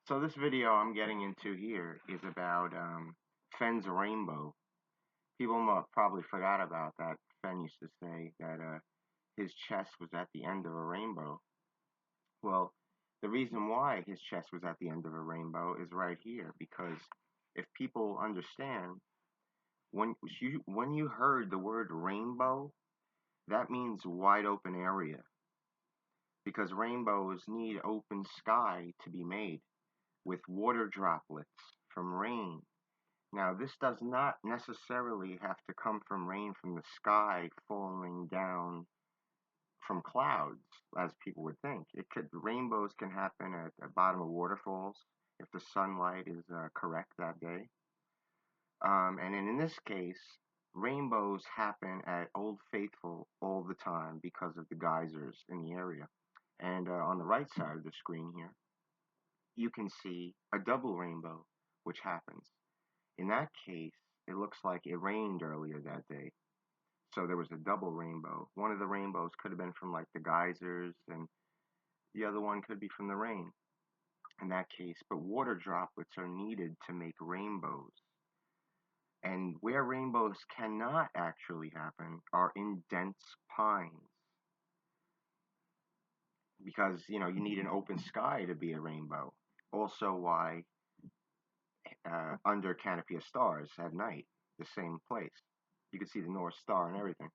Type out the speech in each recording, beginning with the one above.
So this video I'm getting into here is about Fenn's rainbow. People probably forgot about that. Fenn used to say that his chest was at the end of a rainbow. Well, the reason why his chest was at the end of a rainbow is right here, because if people understand, when you heard the word rainbow, that means wide open area, because rainbows need open sky to be made with water droplets from rain. Now, this does not necessarily have to come from rain from the sky falling down from clouds, as people would think. Rainbows can happen at the bottom of waterfalls if the sunlight is correct that day. And in this case, rainbows happen at Old Faithful all the time because of the geysers in the area. And on the right side of the screen here, you can see a double rainbow, which happens. In that case, it looks like it rained earlier that day. So there was a double rainbow. One of the rainbows could have been from like the geysers, and the other one could be from the rain in that case. But water droplets are needed to make rainbows. And where rainbows cannot actually happen are in dense pines. Because, you need an open sky to be a rainbow. Also why under canopy of stars at night, the same place. You can see the North Star and everything.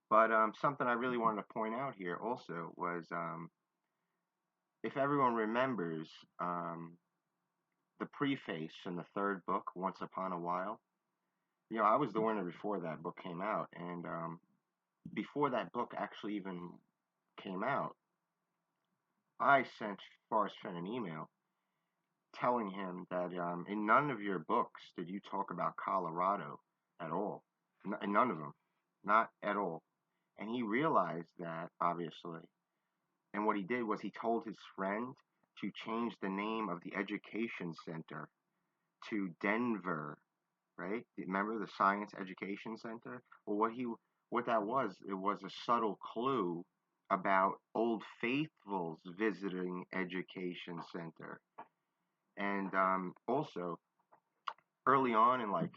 But something I really wanted to point out here also was, if everyone remembers the preface in the third book, Once Upon a While, I was the winner before that book came out. And before that book actually even came out, I sent Forrest Fenn an email telling him that in none of your books did you talk about Colorado at all. In none of them. Not at all. And he realized that, obviously. And what he did was he told his friend to change the name of the education center to Denver, right? Remember the Science Education Center? Well, what that was, it was a subtle clue about Old Faithful's visiting education center. And also, early on in like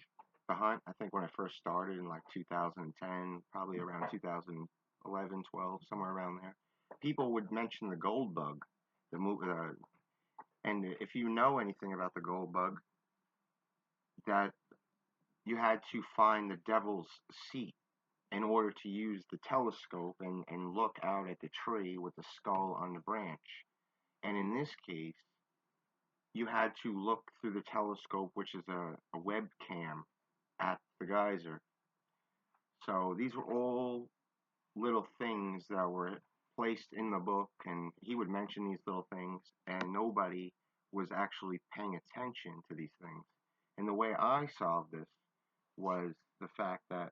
the hunt, I think when I first started in like 2010, probably around 2011, 12, somewhere around there, people would mention the gold bug, the movie, and if you know anything about the gold bug, that you had to find the devil's seat in order to use the telescope and look out at the tree with the skull on the branch. And in this case, you had to look through the telescope, which is a webcam, at the geyser. So these were all little things that were placed in the book, and he would mention these little things, and nobody was actually paying attention to these things. And the way I solved this was the fact that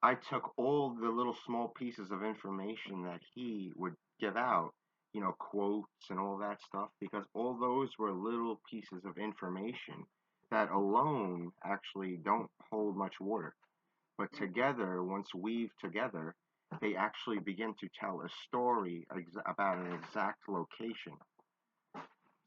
I took all the little small pieces of information that he would give out, quotes and all that stuff, because all those were little pieces of information that alone actually don't hold much water. But together, once weaved together, they actually begin to tell a story about an exact location.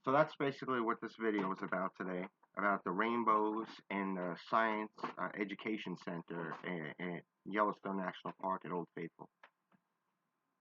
So that's basically what this video was about today, about the rainbows and the Science Education Center in Yellowstone National Park at Old Faithful.